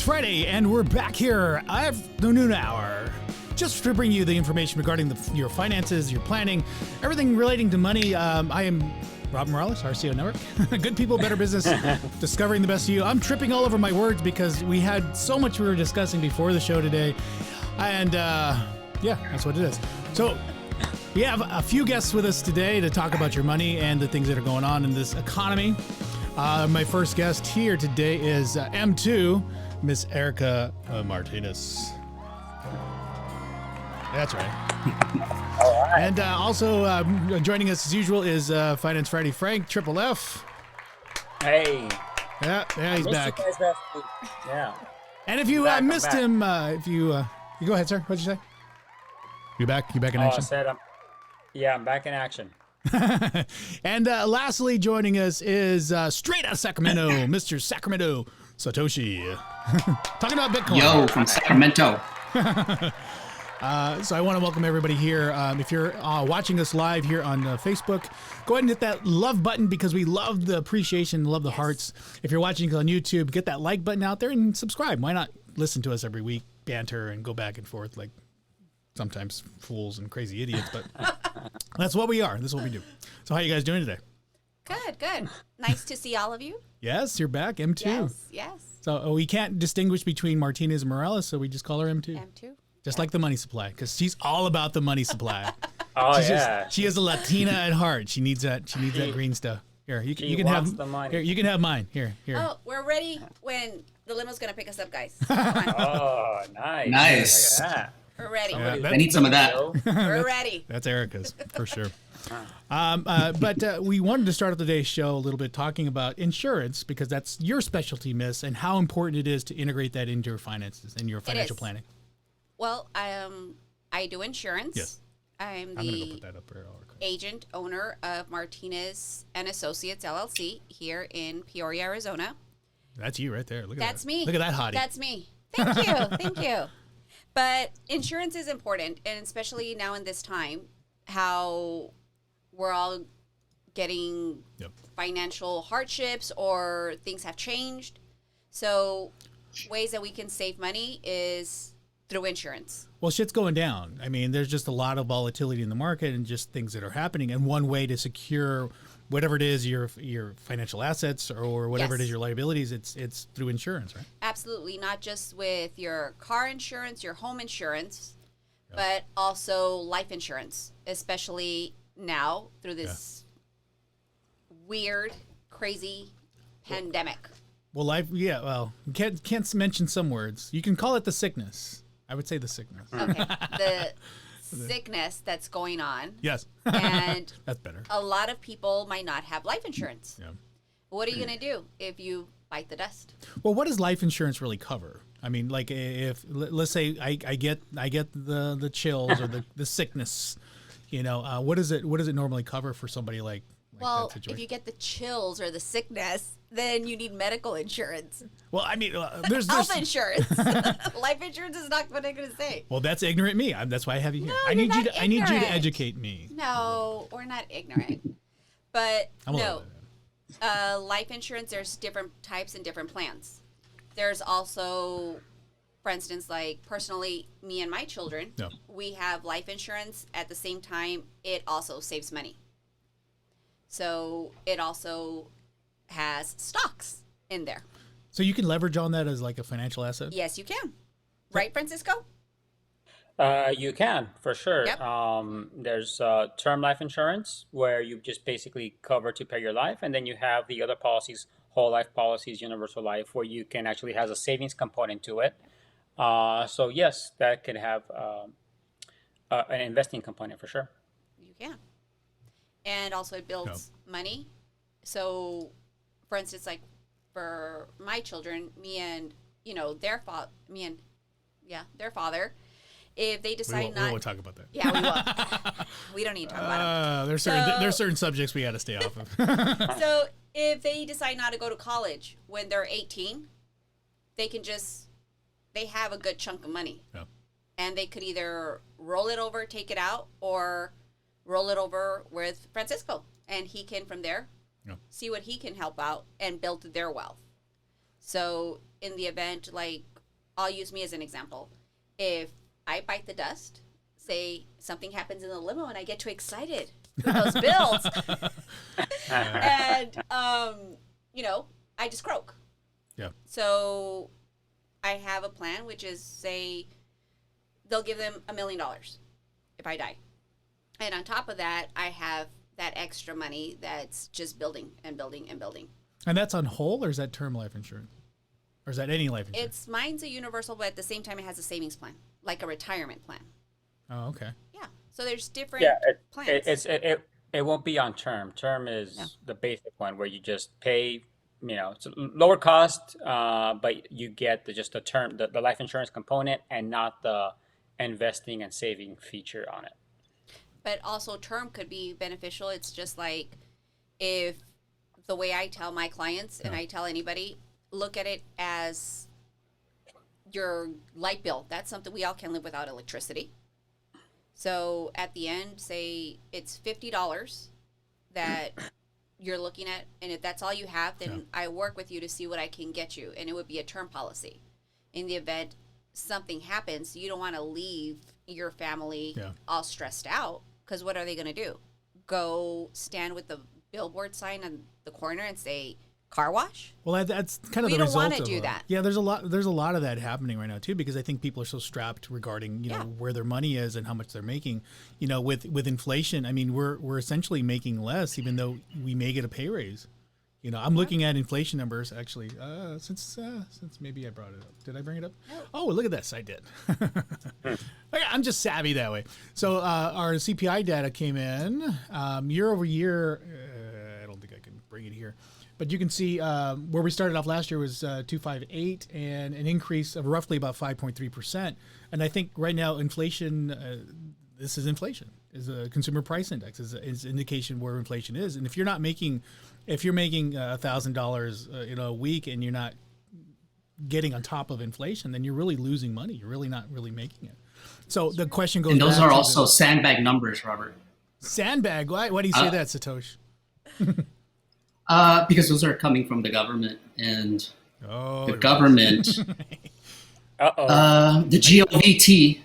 It's Friday, and we're back here at the noon hour just to bring you the information regarding your finances, your planning, everything relating to money. I am Rob Morales, RCO Network. Good people, better business, discovering the best of you. I'm tripping all over my words because we had so much we were discussing before the show today. And yeah, that's what it is. So we have a few guests with us today to talk about your money and the things that are going on in this economy. My first guest here today is M2, Miss Erica Martinez. That's right. All right. And also joining us as usual is Finance Friday Frank, Triple F. Hey. Yeah, he's back. You guys last week. Yeah. And if you missed him, you go ahead, sir. What'd you say? You back in action? I said I'm back in action. And lastly, joining us is straight out of Sacramento, Mr. Sacramento Satoshi. Talking about Bitcoin. Yo, from Sacramento. So I want to welcome everybody here. If you're watching us live here on Facebook, go ahead and hit that love button because we love the appreciation, love the hearts. If you're watching on YouTube, get that like button out there and subscribe. Why not listen to us every week, banter, and go back and forth like sometimes fools and crazy idiots, but that's what we are. This is what we do. So how are you guys doing today? Good. Nice to see all of you. Yes, you're back, M2. Yes. So we can't distinguish between Martinez and Morales, so we just call her M2. M2. Just like the money supply, because she's all about the money supply. Oh, yeah. She is a Latina at heart. She needs that green stuff. Here, you can have the money. Here, you can have mine. Here. Oh, we're ready when the limo's gonna pick us up, guys. Oh, nice. Nice. Look at that. We're ready. Yeah, I need some of that. We're ready. That's Erica's for sure. But we wanted to start today's show a little bit talking about insurance because that's your specialty, Miss, and how important it is to integrate that into your finances and your financial planning. Well, I do insurance. Yes. I'm gonna go the put that up here. agent owner of Martinez and Associates LLC here in Peoria, Arizona. That's you right there. Look at That's that. me. Look at that hottie. That's me. Thank you. Thank you. But insurance is important, and especially now in this time, how we're all getting financial hardships or things have changed. So ways that we can save money is through insurance. Well, shit's going down. I mean, there's just a lot of volatility in the market and just things that are happening. And one way to secure whatever it is, your financial assets or whatever it is, your liabilities, it's through insurance, right? Absolutely. Not just with your car insurance, your home insurance, but also life insurance, especially now through this weird, crazy pandemic. Well, well, you can't mention some words. You can call it the sickness. I would say the sickness. Okay. The sickness that's going on. Yes. And that's better. A lot of people might not have life insurance. Yeah. What are you going to do if you bite the dust? Well, what does life insurance really cover? I mean, like if let's say I get the chills or the sickness, what does it normally cover for somebody like well, that situation? If you get the chills or the sickness, then you need medical insurance. Well, I mean, there's health insurance. Life insurance is not what I'm going to say. Well, that's ignorant me. That's why I have you here. No, I need you to educate me. No, we're not ignorant. But life insurance, there's different types and different plans. There's also, for instance, like personally, me and my children, we have life insurance. At the same time, it also saves money. So it also has stocks in there. So you can leverage on that as like a financial asset? Yes, you can. Right, Francisco? You can, for sure. Yep. There's term life insurance where you just basically cover to pay your life. And then you have the other policies, whole life policies, universal life, where you can actually has a savings component to it. So yes, that can have an investing component for sure. You can. And also it builds money. So, for instance, like for my children, their father, if they decide we won't talk about that. Yeah, we won't. We don't need to talk about it. There's certain subjects we got to stay off of. So if they decide not to go to college when they're 18, they have a good chunk of money. Yeah. And they could either roll it over, take it out, or roll it over with Francisco. And he can, from there, see what he can help out and build their wealth. So in the event, like I'll use me as an example. If I bite the dust, say something happens in the limo and I get too excited with those bills, and I just croak. Yeah. So I have a plan, which is, say they'll give them $1 million if I die, and on top of that, I have that extra money that's just building and building and building. And that's on whole, or is that term life insurance? Or is that any life insurance? Mine's a universal, but at the same time, it has a savings plan, like a retirement plan. Oh, okay. Yeah. So there's different plans. It won't be on term. Term is the basic one where you just pay, it's a lower cost, but you get just the term, the life insurance component, and not the investing and saving feature on it. But also term could be beneficial. It's just like, if the way I tell my clients and I tell anybody, look at it as your light bill. That's something we all can live without electricity. So at the end, say it's $50 that you're looking at, and if that's all you have, then I work with you to see what I can get you, and it would be a term policy. In the event something happens, you don't want to leave your family all stressed out, because what are they going to do? Go stand with the billboard sign on the corner and say, car wash? Well, that's kind of the result. We don't want to of do that. Yeah, there's a lot of that happening right now too, because I think people are so strapped regarding where their money is and how much they're making. With inflation, I mean, we're essentially making less, even though we may get a pay raise. I'm looking at inflation numbers actually since maybe I brought it up. Did I bring it up? No. Oh, look at this, I did. I'm just savvy that way. So our CPI data came in year over year. I don't think I can bring it here. But you can see where we started off last year was 258, and an increase of roughly about 5.3%. And I think right now inflation, this is inflation, is a consumer price index, is an indication where inflation is. And if you're making $1,000 a week and you're not getting on top of inflation, then you're really losing money. You're really not really making it. So the question goes. And those are also sandbag numbers, Robert. Sandbag? Why do you say that, Satosh? Because those are coming from the government, and the government, the GOVT,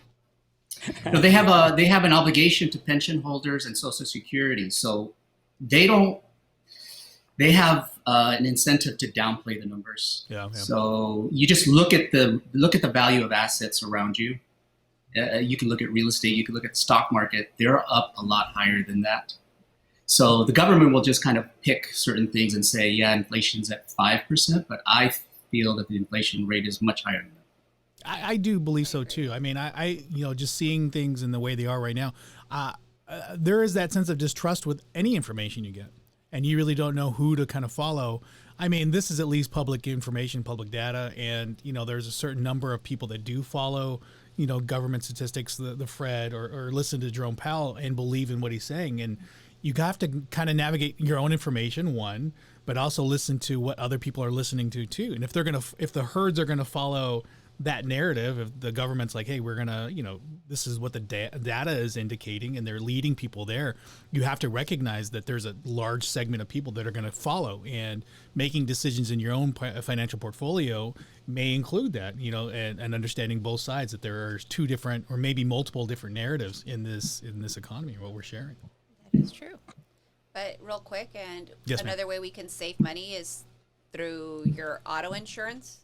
they have an obligation to pension holders and Social Security, so they have an incentive to downplay the numbers. Yeah. So you just look at the value of assets around you. You can look at real estate. You can look at the stock market. They're up a lot higher than that. So the government will just kind of pick certain things and say, yeah, inflation's at 5%, but I feel that the inflation rate is much higher than that. I do believe so too. I mean, I just seeing things in the way they are right now, there is that sense of distrust with any information you get, and you really don't know who to kind of follow. I mean, this is at least public information, public data, and there's a certain number of people that do follow government statistics, the Fred, or listen to Jerome Powell and believe in what he's saying. And you have to kind of navigate your own information, one, but also listen to what other people are listening to too. And if the herds are gonna follow that narrative, if the government's like, hey, we're gonna, this is what the data is indicating, and they're leading people there, you have to recognize that there's a large segment of people that are gonna follow, and making decisions in your own financial portfolio may include that, and understanding both sides, that there are two different or maybe multiple different narratives in this economy, what we're sharing. That is true. But real quick, and another way we can save money is through your auto insurance,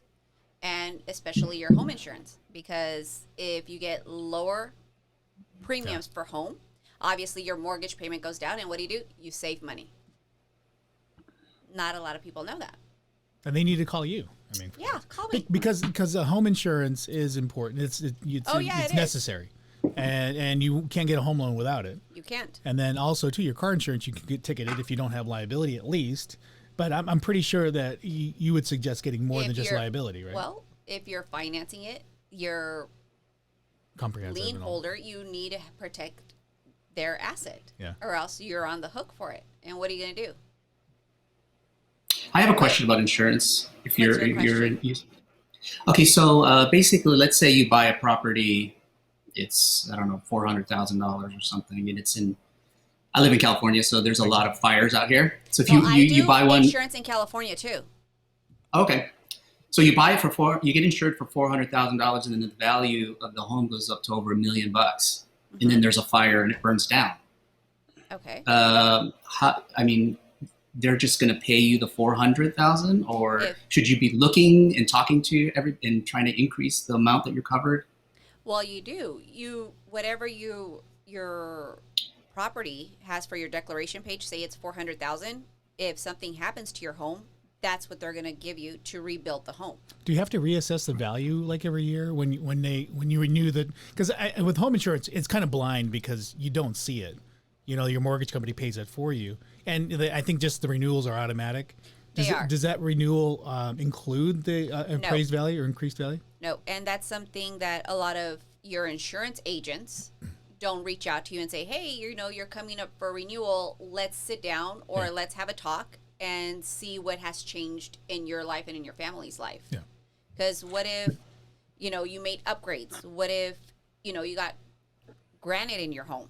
and especially your home insurance, because if you get lower premiums for home, obviously your mortgage payment goes down, and what do? You save money. Not a lot of people know that. And they need to call you. I mean, call me. Because home insurance is important. It's necessary. And you can't get a home loan without it. You can't. And then also, too, your car insurance, you can get ticketed if you don't have liability at least. But I'm pretty sure that you would suggest getting more than just liability, right? Well, if you're financing it, your lien holder, you need to protect their asset. Yeah. Or else you're on the hook for it. And what are you going to do? I have a question about insurance. Okay, so basically, let's say you buy a property. It's, I don't know, $400,000 or something, and I live in California, so there's a lot of fires out here. So if you buy one, insurance in California too. Okay, So you buy it for you get insured for $400,000, and then the value of the home goes up to over $1 million, and then there's a fire and it burns down. Okay. I mean, they're just going to pay you the $400,000, or If- should you be looking and talking to and trying to increase the amount that you're covered? Well, you do. Whatever your property has for your declaration page, say it's 400,000. If something happens to your home, that's what they're going to give you to rebuild the home. Do you have to reassess the value like every year when you renew that? Because with home insurance, it's kind of blind because you don't see it. You know, your mortgage company pays it for you, and I think just the renewals are automatic. Does that renewal include the appraised value or increased value? No, and that's something that a lot of your insurance agents don't reach out to you and say, hey, you're coming up for renewal. Let's sit down or let's have a talk and see what has changed in your life and in your family's life. Yeah. Because what if, you made upgrades? What if, you got granite in your home?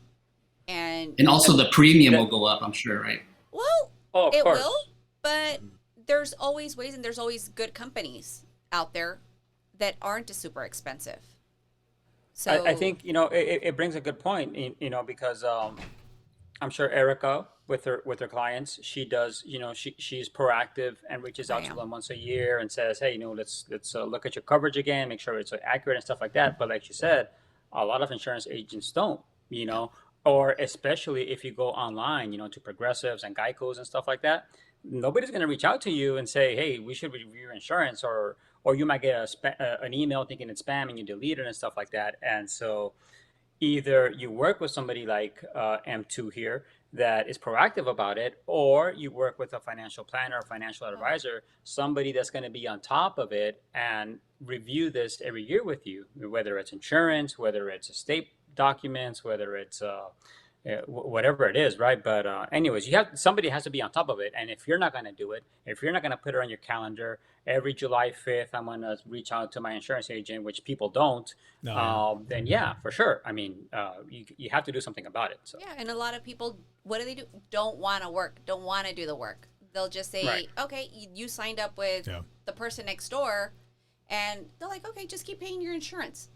And also the premium will go up, I'm sure, right? Well, of it course. will, but there's always ways, and there's always good companies out there that aren't super expensive. So I think it brings a good point, because I'm sure Erica with her clients, she does, she's proactive and reaches out to them once a year and says, hey, let's look at your coverage again, make sure it's accurate and stuff like that. But like you said, a lot of insurance agents don't, or especially if you go online, to Progressives and Geicos and stuff like that, nobody's going to reach out to you and say, hey, we should review your insurance, or you might get an email thinking it's spam and you delete it and stuff like that. And so either you work with somebody like M2 here that is proactive about it, or you work with a financial planner or financial advisor, somebody that's going to be on top of it and review this every year with you, whether it's insurance, whether it's estate documents, whether it's whatever it is, right? But anyways, somebody has to be on top of it. And if you're not going to do it, if you're not going to put it on your calendar, every July 5th, I'm going to reach out to my insurance agent, which people don't, then yeah, for sure. I mean, you have to do something about it. So. Yeah, and a lot of people, what do? Don't want to work, don't want to do the work. They'll just say, okay, you signed up with the person next door, and they're like, okay, just keep paying your insurance.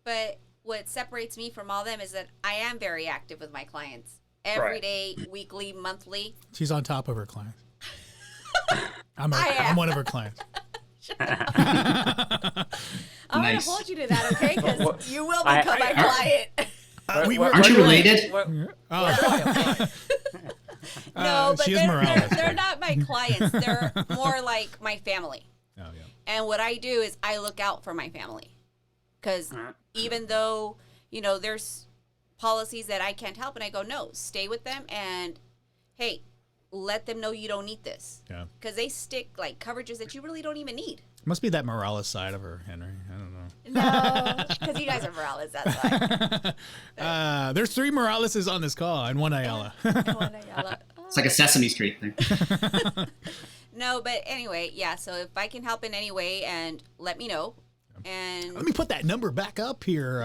But what separates me from all them is that I am very active with my clients every day, weekly, monthly. She's on top of her clients. I'm one of her clients. I'm going to hold you to that, okay? Because you will become my client. Aren't you related? No, but she is Morales. They're not my clients. They're more like my family. Oh, yeah. And what I do is I look out for my family. Because even though, there's policies that I can't help, and I go, no, stay with them, and, hey, let them know you don't need this. Yeah. Because they stick, coverages that you really don't even need. Must be that Morales side of her, Henry. I don't know. No, because you guys are Morales, that's why. There's 3 Moraleses on this call, and 1 Ayala. It's like a Sesame Street thing. No, but anyway, yeah, so if I can help in any way, and let me know. And let me put that number back up here,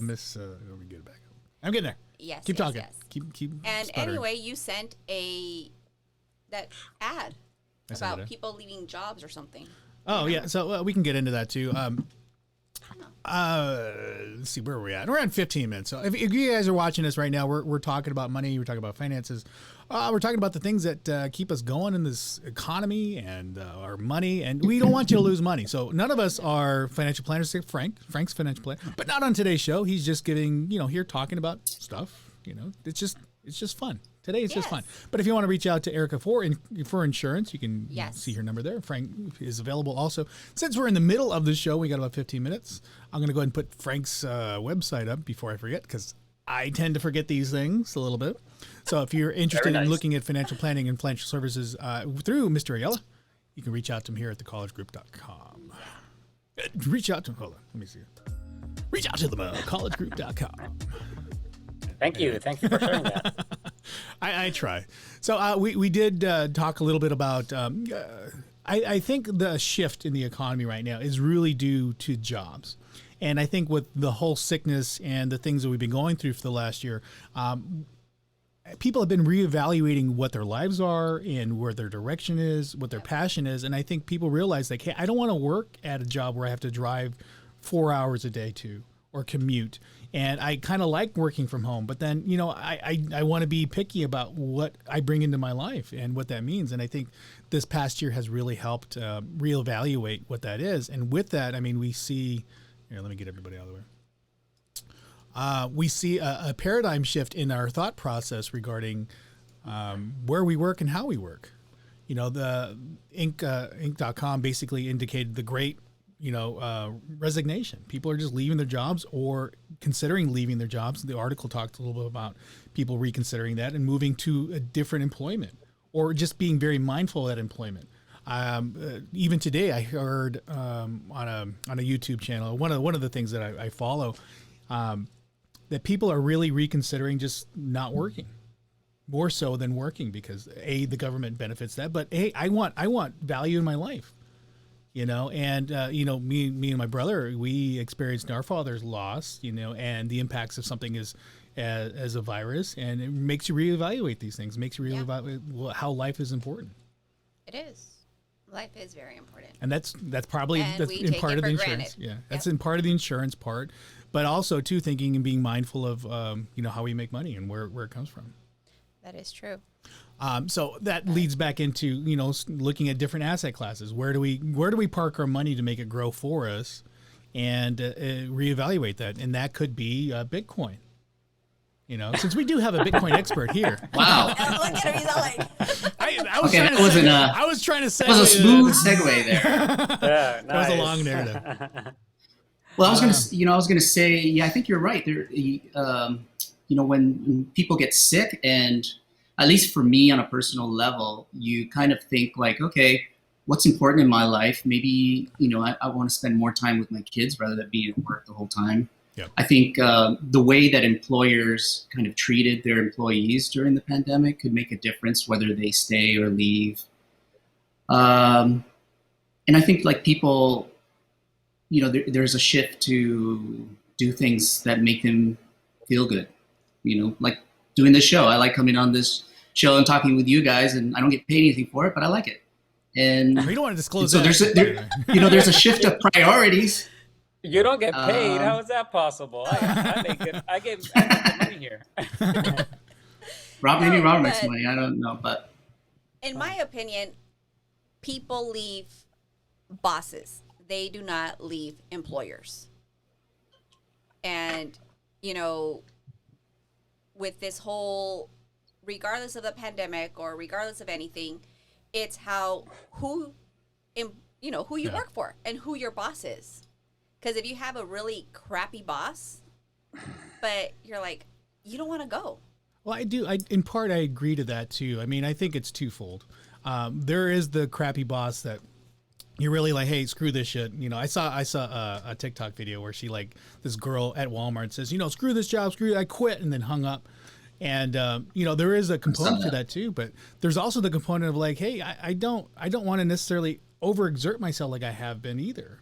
Miss. Let me get it back up. I'm getting there. Yes. Keep talking. Yes. Keep. And sputtering. anyway, you sent that ad about people leaving jobs or something. Oh yeah, so we can get into that too. Let's see, where are we at? We're at 15 minutes. So if you guys are watching us right now, we're talking about money. We're talking about finances. We're talking about the things that keep us going in this economy and our money. And we don't want you to lose money. So none of us are financial planners. Frank's financial planner, but not on today's show. He's just giving, here talking about stuff. It's just fun. Today it's just fun. But if you want to reach out to Erica for insurance, you can see her number there. Frank is available also. Since we're in the middle of the show, we got about 15 minutes. I'm going to go ahead and put Frank's website up before I forget, because I tend to forget these things a little bit. So if you're interested in looking at financial planning and financial services through Mr. Ayala, you can reach out to him here at thecollegegroup.com. Reach out to him. Hold on. Let me see. Reach out to them at collegegroup.com. Thank you. Thank you for sharing that. I try. So we did talk a little bit about, I think the shift in the economy right now is really due to jobs. And I think with the whole sickness and the things that we've been going through for the last year, people have been reevaluating what their lives are and where their direction is, what their passion is. And I think people realize like, hey, I don't want to work at a job where I have to drive 4 hours a day to or commute. And I kind of like working from home, but then, you know, I want to be picky about what I bring into my life and what that means. And I think this past year has really helped reevaluate what that is. And with that, I mean, we see, here, let me get everybody out of the way. We see a paradigm shift in our thought process regarding where we work and how we work. You know, the Inc.com basically indicated the great, resignation. People are just leaving their jobs or considering leaving their jobs. The article talked a little bit about people reconsidering that and moving to a different employment or just being very mindful of that employment. Even today, I heard on a YouTube channel, one of the things that I follow, that people are really reconsidering just not working, more so than working because A, the government benefits that, but A, I want value in my life. And me and my brother, we experienced our father's loss, and the impacts of something as a virus, and it makes you reevaluate these things, makes you reevaluate how life is important. It is. Life is very important. And that's probably in part of the insurance. Yeah, that's in part of the insurance part, but also too thinking and being mindful of how we make money and where it comes from. That is true. So that leads back into, looking at different asset classes. Where do we park our money to make it grow for us and reevaluate that? And that could be Bitcoin. Since we do have a Bitcoin expert here. Wow. Look at him. He's all like, I was trying to say. That was a smooth segue there. Yeah, nice. That was a long narrative. Well, I was gonna say, yeah, I think you're right. There, when people get sick, and at least for me on a personal level, you kind of think like, okay, what's important in my life? Maybe, I want to spend more time with my kids rather than being at work the whole time. Yep. I think the way that employers kind of treated their employees during the pandemic could make a difference whether they stay or leave. And I think like people, there's a shift to do things that make them feel good, like doing this show. I like coming on this show and talking with you guys, and I don't get paid anything for it, but I like it. And you don't want to disclose so that. There's a shift of priorities. You don't get paid. How is that possible? I get money here. Maybe Robert makes money. I don't know, but in my opinion, people leave bosses. They do not leave employers. And with this whole, regardless of the pandemic or regardless of anything, it's who you work for and who your boss is. Because if you have a really crappy boss, but you're like, you don't want to go. Well, I do. In part, I agree to that too. I mean, I think it's twofold. There is the crappy boss that you're really like, hey, screw this shit. I saw a TikTok video where this girl at Walmart says, screw this job, I quit, and then hung up. And there is a component to that too, but there's also the component of like, hey, I don't want to necessarily overexert myself like I have been either.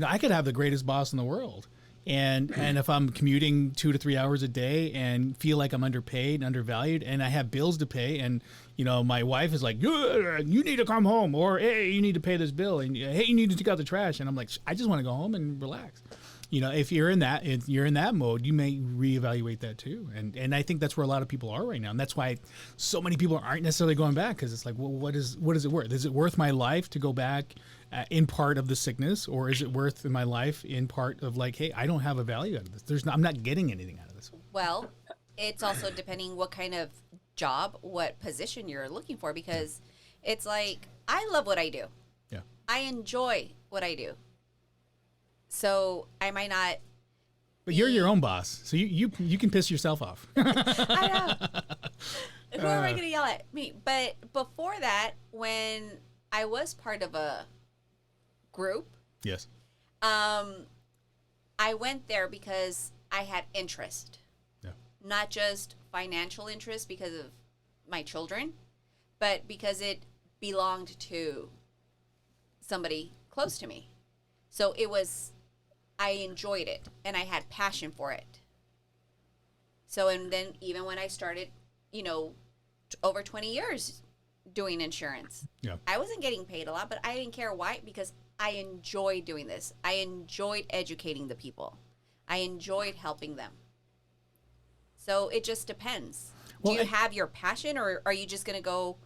I could have the greatest boss in the world. And if I'm commuting 2 to 3 hours a day and feel like I'm underpaid and undervalued and I have bills to pay and, my wife is like, you need to come home, or, hey, you need to pay this bill, and, hey, you need to take out the trash. And I'm like, I just want to go home and relax. If you're in that mode, you may reevaluate that too. And I think that's where a lot of people are right now. And that's why so many people aren't necessarily going back, because it's like, well, what is it worth? Is it worth my life to go back in part of the sickness, or is it worth my life in part of like, hey, I don't have a value out of this. I'm not getting anything out of this. Well, it's also depending what kind of job, what position you're looking for, because it's like, I love what I do. Yeah. I enjoy what I do. So I might not. But you're your own boss, so you can piss yourself off. I know. Who am I going to yell at? Me. But before that, when I was part of a group, yes, I went there because I had interest. Yeah. Not just financial interest because of my children, but because it belonged to somebody close to me. So I enjoyed it and I had passion for it. So, and then even when I started, over 20 years doing insurance. Yeah. I wasn't getting paid a lot, but I didn't care why, because I enjoyed doing this. I enjoyed educating the people. I enjoyed helping them. So it just depends. Well, Do you have your passion, or are you just going to go,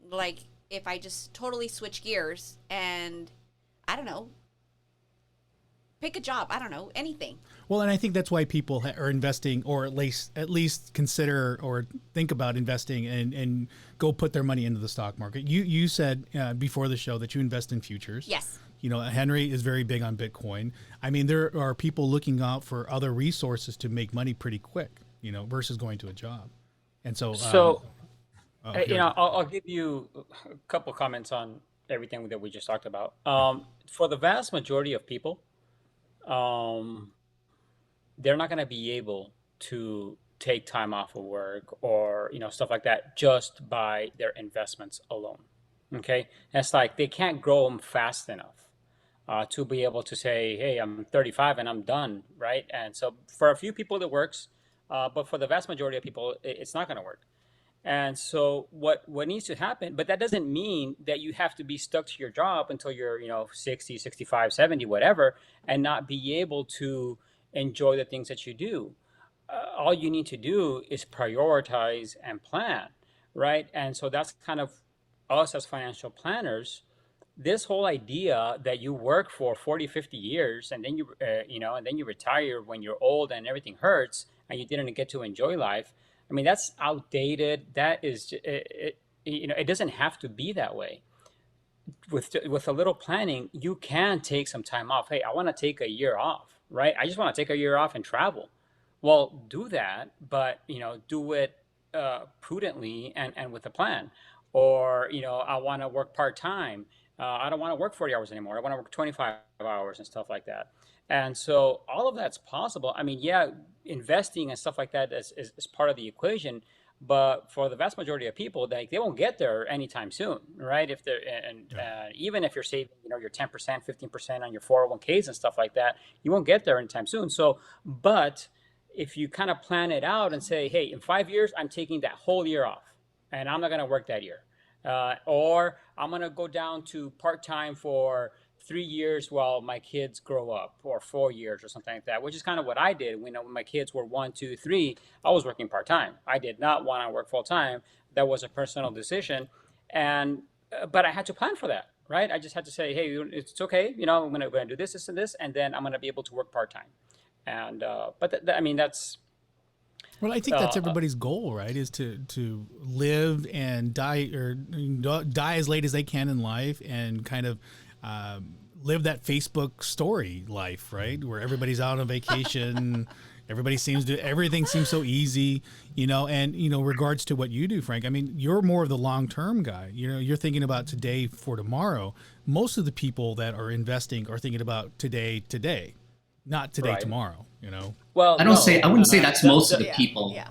like, if I just totally switch gears and, I don't know, pick a job, I don't know, anything. Well, and I think that's why people are investing, or at least consider or think about investing and go put their money into the stock market. You said before the show that you invest in futures. Yes. You know, Henry is very big on Bitcoin. I mean, there are people looking out for other resources to make money pretty quick, you know, versus going to a job. And so, I'll give you a couple comments on everything that we just talked about. For the vast majority of people, they're not going to be able to take time off of work or, you know, stuff like that just by their investments alone. Okay. And it's like they can't grow them fast enough to be able to say, hey, I'm 35 and I'm done. Right. And so for a few people, it works. But for the vast majority of people, it's not going to work. And so what needs to happen, but that doesn't mean that you have to be stuck to your job until you're, you know, 60, 65, 70, whatever, and not be able to enjoy the things that you do. All you need to do is prioritize and plan, right? And so that's kind of us as financial planners. This whole idea that you work for 40, 50 years and then and then you retire when you're old and everything hurts and you didn't get to enjoy life. I mean, that's outdated. That is, it doesn't have to be that way. With a little planning, you can take some time off. Hey, I want to take a year off, right? I just want to take a year off and travel. Well, do that, but, you know, do it prudently and with a plan. Or, you know, I want to work part-time. I don't want to work 40 hours anymore. I want to work 25 hours and stuff like that. And so all of that's possible. I mean, yeah, investing and stuff like that is part of the equation. But for the vast majority of people, they won't get there anytime soon, right? If they're even if you're saving, you know, your 10%, 15% on your 401ks and stuff like that, you won't get there anytime soon. So, but if you kind of plan it out and say, hey, in 5 years, I'm taking that whole year off and I'm not going to work that year. Or I'm going to go down to part-time for 3 years while my kids grow up, or 4 years or something like that, which is kind of what I did. When my kids were 1, 2, 3, I was working part-time. I did not want to work full-time. That was a personal decision. But I had to plan for that, right? I just had to say, hey, it's okay. You know, I'm going to do this, this, and this, and then I'm going to be able to work part-time. And, I mean, that's, well, I think that's everybody's goal, right? Is to live and die, or die as late as they can in life, and kind of live that Facebook story life, right? Where everybody's out on vacation, everything seems so easy, you know. And, you know, regards to what you do, Frank, I mean, you're more of the long-term guy. You know, you're thinking about today for tomorrow. Most of the people that are investing are thinking about today, not today, right, tomorrow, you know. Well, I wouldn't say that's most of the people. Yeah.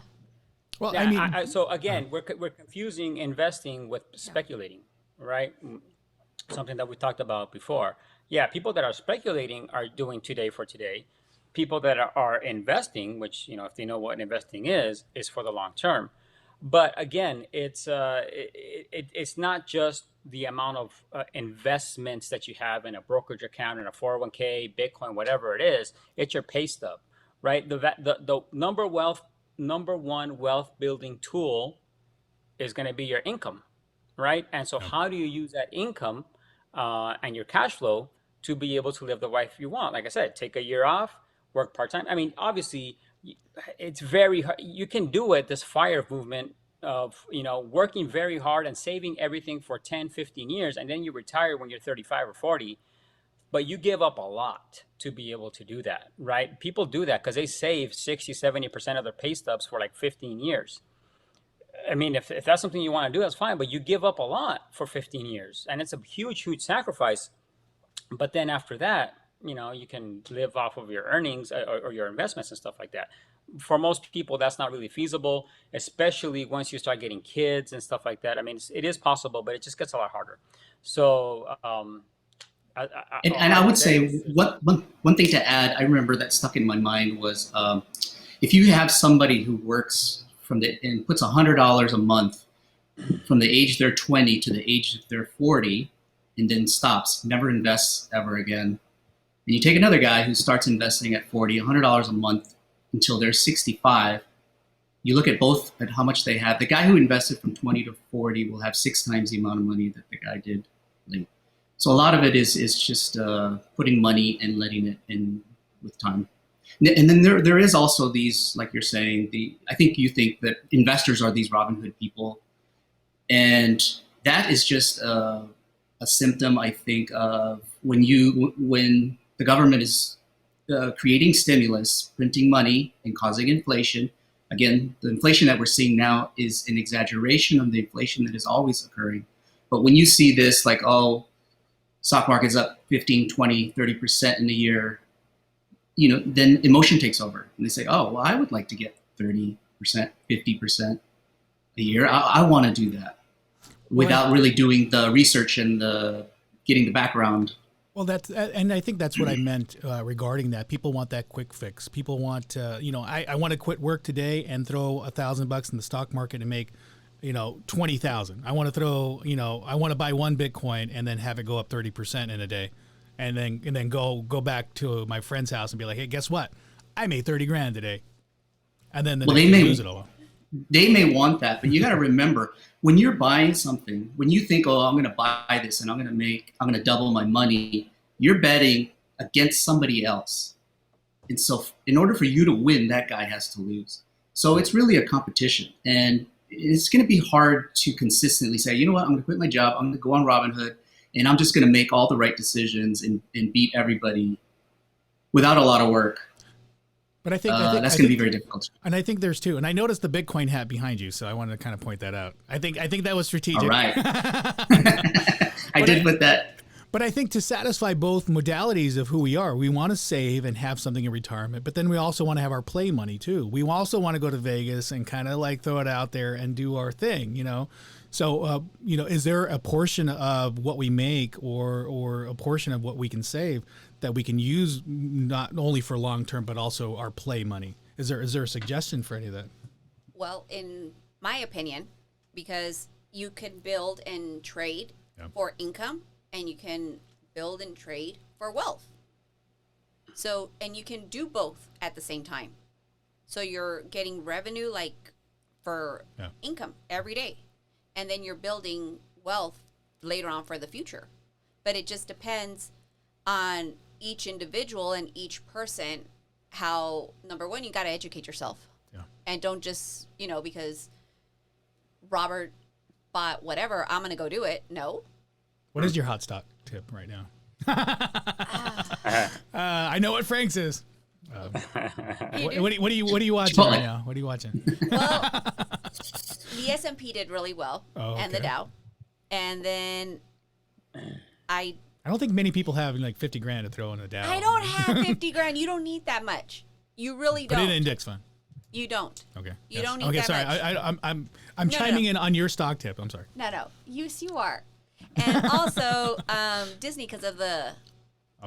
Well, yeah, I mean, so again, we're confusing investing with speculating, right? Something that we talked about before. Yeah, people that are speculating are doing today for today. People that are investing, which, you know, if they know what investing is for the long term. But again, it's not just the amount of investments that you have in a brokerage account, in a 401k, Bitcoin, whatever it is. It's your pay stub, right? The number one wealth building tool is going to be your income, right? And so how do you use that income and your cash flow to be able to live the life you want? Like I said, take a year off, work part-time. I mean, obviously, it's very hard. You can do it, this FIRE movement of, you know, working very hard and saving everything for 10, 15 years, and then you retire when you're 35 or 40. But you give up a lot to be able to do that, right? People do that because they save 60, 70% of their pay stubs for like 15 years. I mean, if that's something you want to do, that's fine, but you give up a lot for 15 years. And it's a huge, huge sacrifice. But then after that, you know, you can live off of your earnings or your investments and stuff like that. For most people, that's not really feasible, especially once you start getting kids and stuff like that. I mean, it is possible, but it just gets a lot harder. So, I would say one thing to add, I remember that stuck in my mind was if you have somebody who works and puts $100 a month from the age they're 20 to the age they're 40 and then stops, never invests ever again. And you take another guy who starts investing at 40, $100 a month until they're 65. You look at both at how much they have. The guy who invested from 20 to 40 will have 6 times the amount of money that the guy did late. So a lot of it is just putting money and letting it in with time. And then there is also these, like you're saying, I think you think that investors are these Robinhood people. And that is just a symptom, I think, of when the government is creating stimulus, printing money, and causing inflation. Again, the inflation that we're seeing now is an exaggeration of the inflation that is always occurring. But when you see this, like, oh, stock market's up 15, 20, 30% in a year, then emotion takes over. And they say, oh, well, I would like to get 30%, 50% a year. I want to do that without really doing the research and getting the background. Well, and I think that's what I meant regarding that. People want that quick fix. People want, I want to quit work today and throw $1,000 in the stock market and make, 20,000. I want to throw, I want to buy one Bitcoin and then have it go up 30% in a day, and then go back to my friend's house and be like, hey, guess what? I made 30 grand today, and then they may lose it all. They may want that, but you got to remember, when you're buying something, when you think, oh, I'm going to buy this and I'm going to double my money, you're betting against somebody else. And so in order for you to win, that guy has to lose. So it's really a competition. And it's going to be hard to consistently say, you know what, I'm going to quit my job, I'm going to go on Robinhood, and I'm just going to make all the right decisions and beat everybody without a lot of work. But I think that's going to be very difficult. And I think there's two. And I noticed the Bitcoin hat behind you, so I wanted to kind of point that out. I think that was strategic. All right. I did put that. But I think to satisfy both modalities of who we are, we want to save and have something in retirement, but then we also want to have our play money too. We also want to go to Vegas and kind of like throw it out there and do our thing, So, is there a portion of what we make or a portion of what we can save that we can use not only for long term, but also our play money? Is there a suggestion for any of that? Well, in my opinion, because you can build and trade for income, and you can build and trade for wealth. So, and you can do both at the same time. So you're getting revenue like for income every day. And then you're building wealth later on for the future. But it just depends on each individual and each person how, number one, you got to educate yourself. Yeah. And don't just, because Robert bought whatever, I'm going to go do it. No. What is your hot stock tip right now? I know what Frank's is. What are you watching right now? What are you watching? Well, the S&P did really well, and the Dow, and then I don't think many people have like 50 grand to throw in the Dow. I don't have 50 grand. You don't need that much. You really don't. Put it in an index fund. You don't. Okay. You don't need that much. Okay, sorry. I'm chiming in on your stock tip. I'm sorry. No. Yes, you are. And also Disney because of the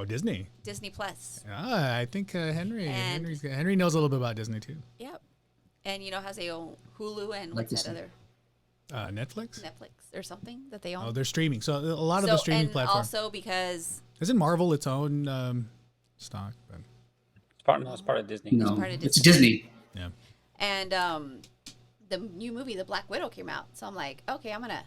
Disney Plus. I think Henry knows a little bit about Disney too. Yep. And has they own Hulu and what's that other? Netflix or something that they own. Oh, they're streaming. So a lot of the streaming platforms. Also because isn't Marvel its own stock? But... It's part of Disney. No, it's Disney. Yeah. And the new movie, The Black Widow, came out. So I'm like, okay, I'm gonna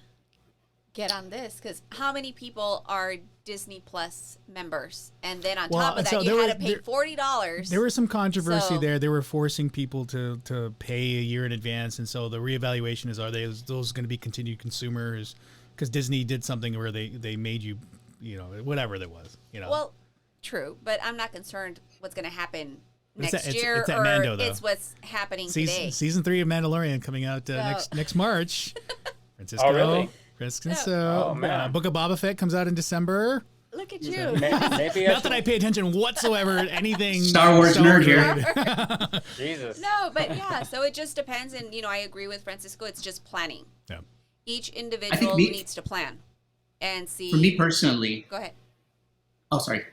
get on this because how many people are Disney Plus members? And then on top of that, you had to pay $40. There was some controversy there. They were forcing people to pay a year in advance, and so the reevaluation is: are those going to be continued consumers? Because Disney did something where they made you, whatever that was, Well, true, but I'm not concerned what's going to happen next year. It's at Mando, though. It's what's happening today. Season 3 of Mandalorian coming out next March. Francisco. Oh, really? So, Book of Boba Fett comes out in December. Look at you. Maybe Not that I pay attention whatsoever to anything. Star Wars nerd here. Jesus. No, but so it just depends. And, I agree with Francisco. It's just planning. Yeah. Each individual needs to plan and see. For me personally. Go ahead. Oh, sorry.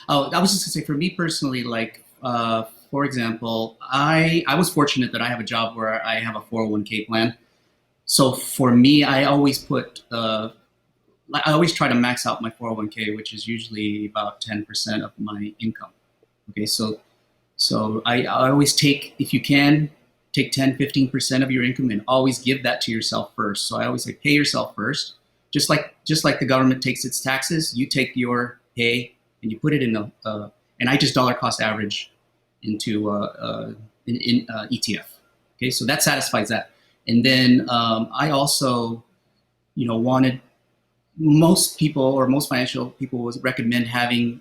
Oh, I was just going to say, for me personally, like, for example, I was fortunate that I have a job where I have a 401k plan. So for me, I always I always try to max out my 401k, which is usually about 10% of my income. Okay, so I always take, if you can, take 10, 15% of your income and always give that to yourself first. So I always say, pay yourself first. Just like the government takes its taxes, you take your pay and you put it in and I just dollar cost average into in ETF. Okay, so that satisfies that. And then I also, wanted, most people or most financial people would recommend having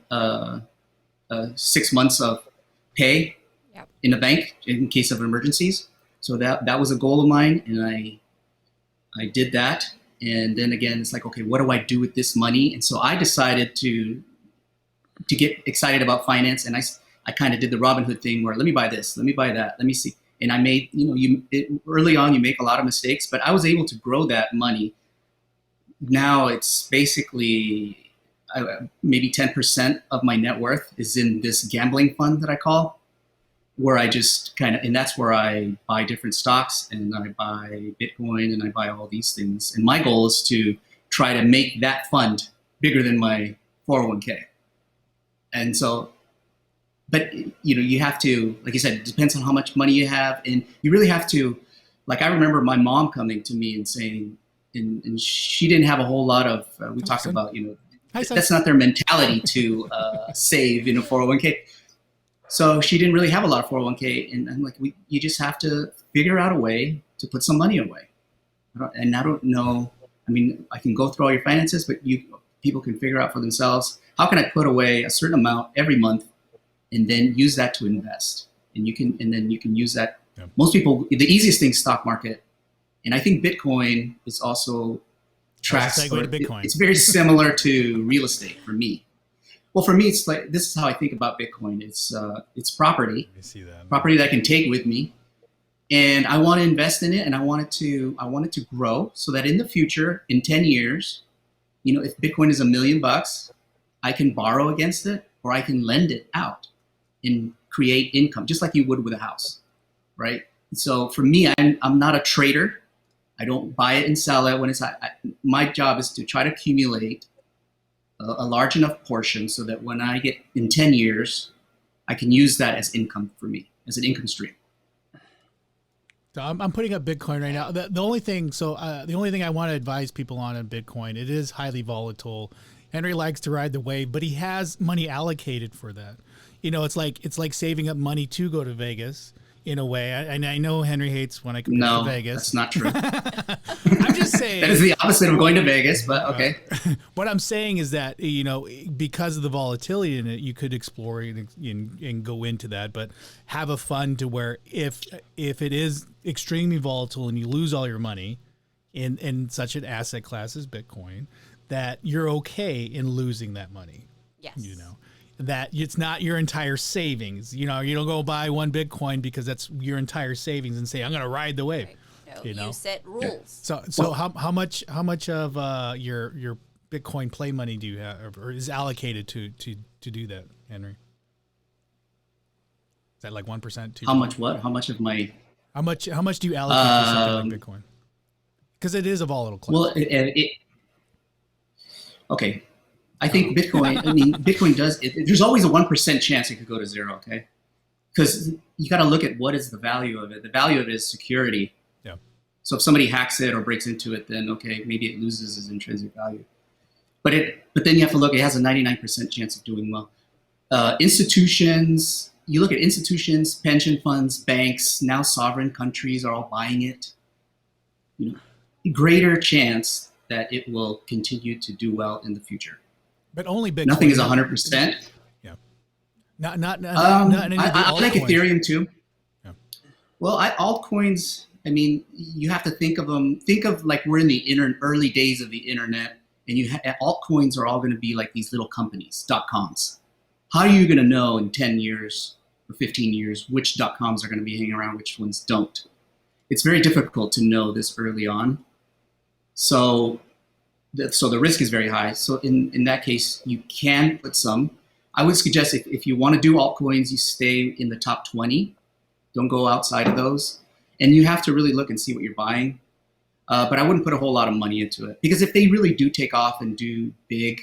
6 months of pay in a bank in case of emergencies. So that was a goal of mine, and I did that. And then again, it's like, okay, what do I do with this money? And so I decided to get excited about finance, and I kind of did the Robin Hood thing where let me buy this, let me buy that, let me see. And I made, early on you make a lot of mistakes, but I was able to grow that money. Now it's basically maybe 10% of my net worth is in this gambling fund that I call, where I just and that's where I buy different stocks and I buy Bitcoin and I buy all these things. And my goal is to try to make that fund bigger than my 401k. And so, but you have to, like you said, it depends on how much money you have. And you really have to, like, I remember my mom coming to me and saying, and she didn't have a whole lot of, we talked about, that's not their mentality to save in a 401k. So she didn't really have a lot of 401k. And I'm like, you just have to figure out a way to put some money away. And I don't know, I mean, I can go through all your finances, but people can figure out for themselves, how can I put away a certain amount every month and then use that to invest? And then you can use that. Yeah. Most people, the easiest thing is stock market. And I think Bitcoin is also tracks. It's very similar to real estate for me. Well, for me, it's like, this is how I think about Bitcoin. It's property, property that I can take with me, and I want to invest in it, and I want it to grow so that in the future, in 10 years, if Bitcoin is $1 million, I can borrow against it, or I can lend it out and create income, just like you would with a house, right? So for me, I'm not a trader. I don't buy it and sell it when my job is to try to accumulate a large enough portion so that when I get in 10 years, I can use that as income for me, as an income stream. So I'm putting up Bitcoin right now. The only thing I want to advise people on Bitcoin, it is highly volatile. Henry likes to ride the wave, but he has money allocated for that. It's like saving up money to go to Vegas. In a way, and I know Henry hates when I come to Vegas. That's not true. I'm just saying that is the opposite of going to Vegas, but okay. What I'm saying is that because of the volatility in it, you could explore and go into that, but have a fund to where if it is extremely volatile and you lose all your money in such an asset class as Bitcoin, that you're okay in losing that money. Yes. That it's not your entire savings. You don't go buy one Bitcoin because that's your entire savings and say, I'm going to ride the wave. Right. No, you set rules. So how much of your Bitcoin play money do you have or is allocated to do that, Henry? Is that like 1%, 2%? How much what? How much of my... How much do you allocate to something like Bitcoin? Because it is a volatile class. Well, okay. I think Bitcoin does, there's always a 1% chance it could go to zero, okay? Because you got to look at what is the value of it. The value of it is security. Yeah. So if somebody hacks it or breaks into it, then okay, maybe it loses its intrinsic value. But then you have to look, it has a 99% chance of doing well. Institutions, you look at institutions, pension funds, banks, now sovereign countries are all buying it. Greater chance that it will continue to do well in the future. But only Bitcoin. Nothing is 100%. Yeah. Not I like Ethereum too. Yeah. Well, altcoins, you have to think of them. Think of like we're in the early days of the internet, and altcoins are all going to be like these little companies, .coms. How are you going to know in 10 years or 15 years which .coms are going to be hanging around, which ones don't? It's very difficult to know this early on. So the risk is very high. So in that case, you can put some. I would suggest if you want to do altcoins, you stay in the top 20. Don't go outside of those. And you have to really look and see what you're buying. But I wouldn't put a whole lot of money into it, because if they really do take off and do big,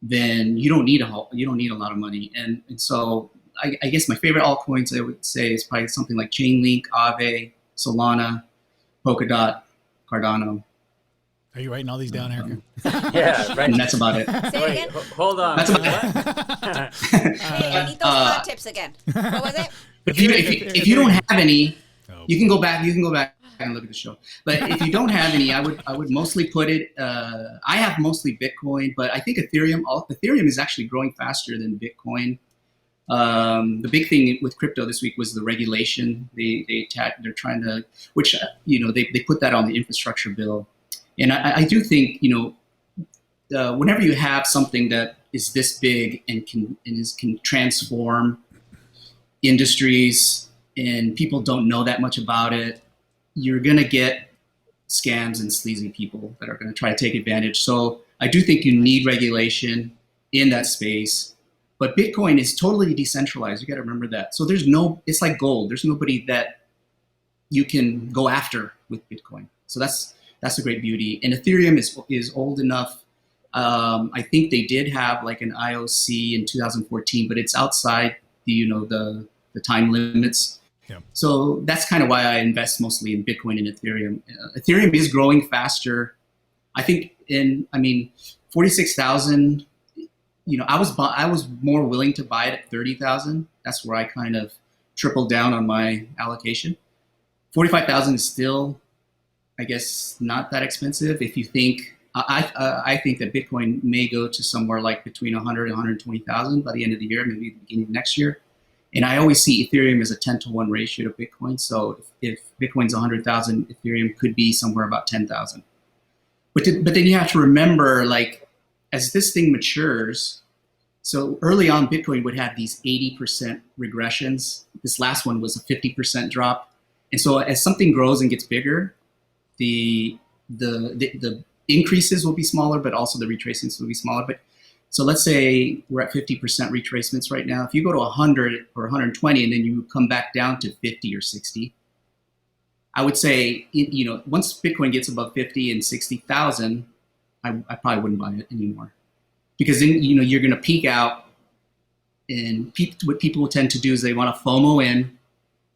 then you don't need a lot of money. And so I guess my favorite altcoins I would say is probably something like Chainlink, Aave, Solana, Polkadot, Cardano. Are you writing all these down, Erica? Yeah, right. And that's about it. Say it again. Hold on. That's What? Hey, I need those hot tips again. What was it? If you don't have any, Oh. you can go back and look at the show. But if you don't have any, I would mostly put it. I have mostly Bitcoin, but I think Ethereum is actually growing faster than Bitcoin. The big thing with crypto this week was the regulation. They're trying to, which they put that on the infrastructure bill, and I do think whenever you have something that is this big and can transform industries, and people don't know that much about it, you're gonna get scams and sleazy people that are gonna try to take advantage. So I do think you need regulation in that space. But Bitcoin is totally decentralized. You got to remember that. So it's like gold. There's nobody that you can go after with Bitcoin. So that's a great beauty. And Ethereum is old enough. I think they did have like an IOC in 2014, but it's outside the time limits. Yeah. So that's kind of why I invest mostly in Bitcoin and Ethereum. Ethereum is growing faster. I think 46,000. I was more willing to buy it at 30,000. That's where I kind of tripled down on my allocation. 45,000 is still, I guess, not that expensive. If you think, I think that Bitcoin may go to somewhere like between 100 and 120,000 by the end of the year, maybe the beginning of next year. And I always see Ethereum as a 10-to-1 ratio to Bitcoin. So if Bitcoin's 100,000, Ethereum could be somewhere about 10,000. But then you have to remember, like, as this thing matures, so early on, Bitcoin would have these 80% regressions. This last one was a 50% drop. And so as something grows and gets bigger, the increases will be smaller, but also the retracements will be smaller. But so let's say we're at 50% retracements right now. If you go to 100 or 120 and then you come back down to 50 or 60, I would say, once Bitcoin gets above 50 and 60,000, I probably wouldn't buy it anymore, because then you're going to peak out, and what people tend to do is they want to FOMO in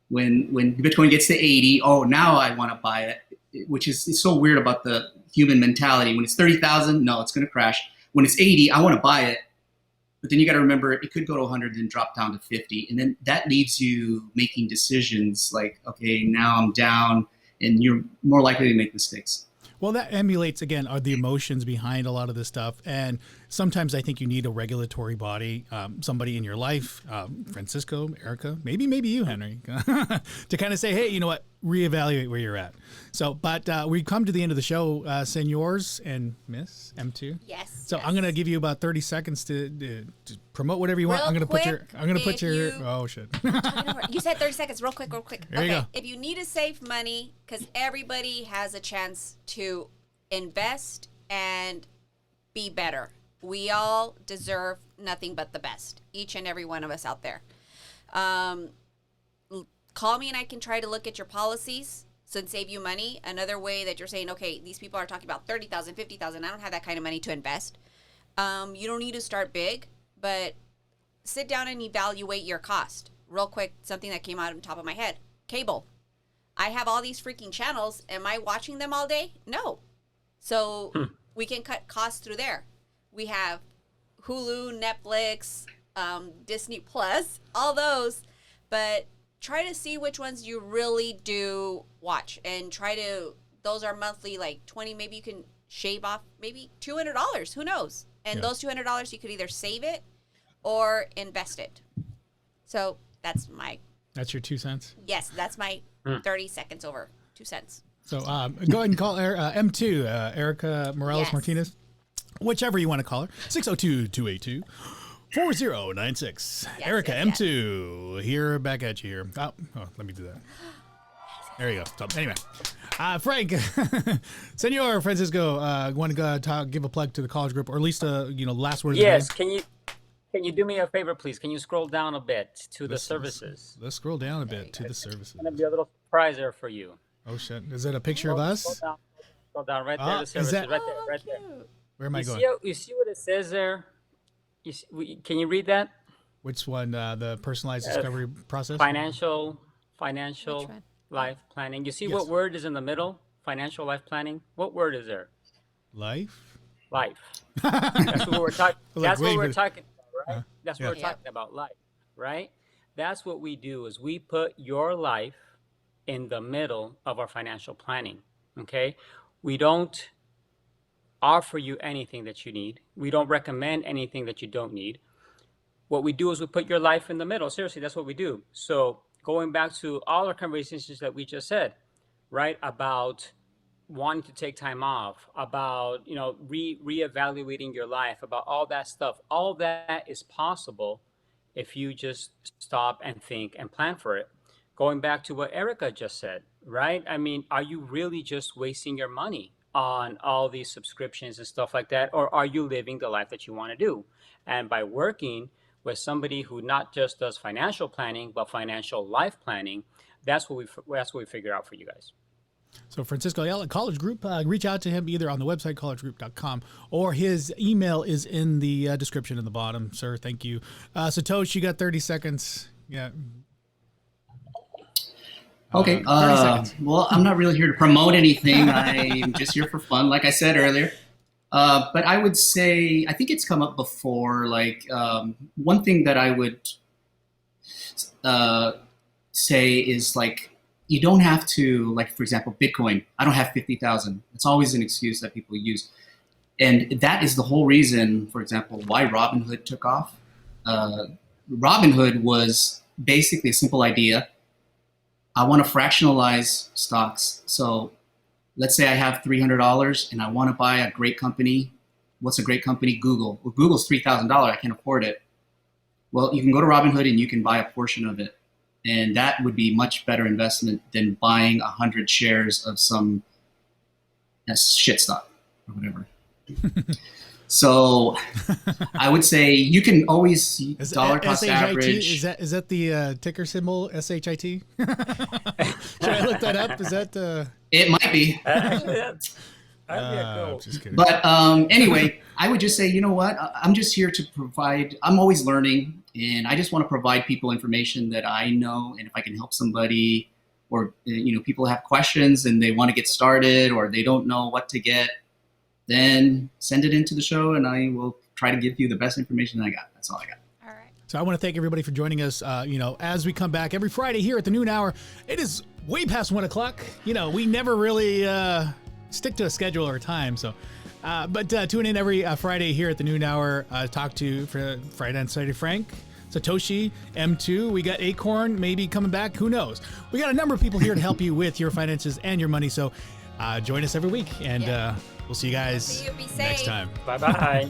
when Bitcoin gets to 80. Oh, now I want to buy it, which is it's so weird about the human mentality. When it's 30,000, no, it's going to crash. When it's 80, I want to buy it, but then you got to remember it could go to 100 and drop down to 50, and then that leaves you making decisions like, okay, now I'm down, and you're more likely to make mistakes. Well, that emulates, again, are the emotions behind a lot of this stuff. And sometimes I think you need a regulatory body, somebody in your life, Francisco, Erica, maybe you, Henry, to kind of say, hey, you know what, reevaluate where you're at. So, but we come to the end of the show, senors and Miss M2. Yes. So I'm going to give you about 30 seconds to promote whatever you want. Real I'm going to put your, quick, oh shit. You said 30 seconds, real quick. There you go. If you need to save money, because everybody has a chance to invest and be better. We all deserve nothing but the best, each and every one of us out there. Call me and I can try to look at your policies and save you money. Another way that you're saying, okay, these people are talking about 30,000, 50,000. I don't have that kind of money to invest. You don't need to start big, but sit down and evaluate your cost. Real quick, something that came out on top of my head. Cable. I have all these freaking channels. Am I watching them all day? No. So we can cut costs through there. We have Hulu, Netflix, Disney Plus, all those. But try to see which ones you really do watch, and those are monthly, like 20, maybe you can shave off maybe $200. Who knows? And those $200, you could either save it or invest it. So that's your 2 cents? Yes, that's my 30 seconds over 2 cents. So go ahead and call M2, Erica Morales Martinez, whichever you want to call her, 602-282-4096. Erica M2, here back at you here. Oh, let me do that. There you go. So, anyway, Frank, Senor Francisco, want to give a plug to the Coleridge Group, or at least last word. Yes. Can you do me a favor, please? Can you scroll down a bit to the services? Let's scroll down a bit to the services. There's going to be a little surprise there for you. Oh shit! Is that a picture of us? Scroll down right there. Oh, The is services that- right there, Oh, right there. cute. Where am I You going? see, you see what it says there? Can you read that? Which one? The personalized discovery process? Financial Which one? life planning. You see Yes. what word is in the middle? Financial life planning. What word is there? Life? Life. That's what we're talking. Like, That's what wait, we're but- talking about, right? That's what Yeah. we're talking about. Life, right? That's what we do. Is we put your life in the middle of our financial planning. Okay, we don't offer you anything that you need. We don't recommend anything that you don't need. What we do is we put your life in the middle. Seriously, that's what we do. So going back to all our conversations that we just said, right, about wanting to take time off, about reevaluating your life, about all that stuff. All that is possible if you just stop and think and plan for it. Going back to what Erica just said, right? I mean, are you really just wasting your money on all these subscriptions and stuff like that, or are you living the life that you want to do? And by working with somebody who not just does financial planning but financial life planning, that's what we figure out for you guys. So Francisco Ayala, Coleridge Group, reach out to him either on the website, collegegroup.com, or his email is in the description in the bottom, sir. Thank you. Satoshi, you got 30 seconds. Yeah. Okay. 30 seconds. Well, I'm not really here to promote anything. I'm just here for fun, like I said earlier. But I would say, I think it's come up before, like one thing that I would say is like, you don't have to, like, for example, Bitcoin. I don't have 50,000. It's always an excuse that people use. And that is the whole reason, for example, why Robinhood took off. Robinhood was basically a simple idea. I want to fractionalize stocks. So let's say I have $300 and I want to buy a great company. What's a great company? Google. Well, Google's $3,000. I can't afford it. Well, you can go to Robinhood and you can buy a portion of it. And that would be much better investment than buying 100 shares of some shit stock or whatever. So I would say you can always dollar cost SHIT, average. Is that the ticker symbol, SHIT? Should I look that up? Is that It might be. Actually, that'd be a cool. Just kidding. But anyway, I would just say, you know what? I'm just here to provide. I'm always learning, and I just want to provide people information that I know. And if I can help somebody, or people have questions and they want to get started, or they don't know what to get, then send it into the show, and I will try to give you the best information I got. That's all I got. All right. So I want to thank everybody for joining us. As we come back every Friday here at the noon hour, it is way past 1 o'clock. We never really stick to a schedule or a time. So, but tune in every Friday here at the noon hour. Talk to Friday and Saturday Frank, Satoshi, M2. We got Acorn maybe coming back. Who knows? We got a number of people here to help you with your finances and your money. So join us every week, and we'll see you guys See you. Be safe. next time. Bye bye.